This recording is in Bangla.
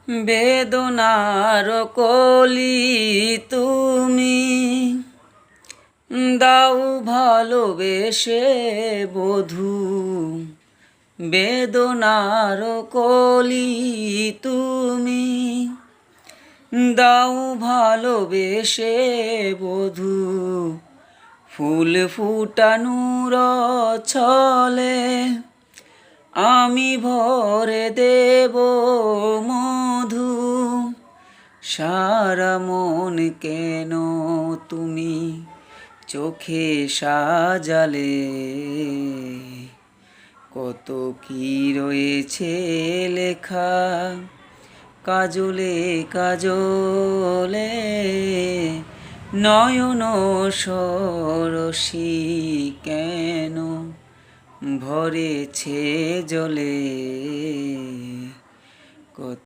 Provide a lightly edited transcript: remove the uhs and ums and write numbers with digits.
বেদনার কলি তুমি দাও ভালোবেসে বধূ। বেদনার কলি তুমি দাও ভালোবেসে বধূ। ফুল ফুটানোর ছলে আমি ভরে দেব মধু। সারা মন কেন তুমি চোখে সাজালে, কত কি রয়েছে লেখা কাজলে কাজলে। নয়ন সরসী কেন ভরেছে জলে, কত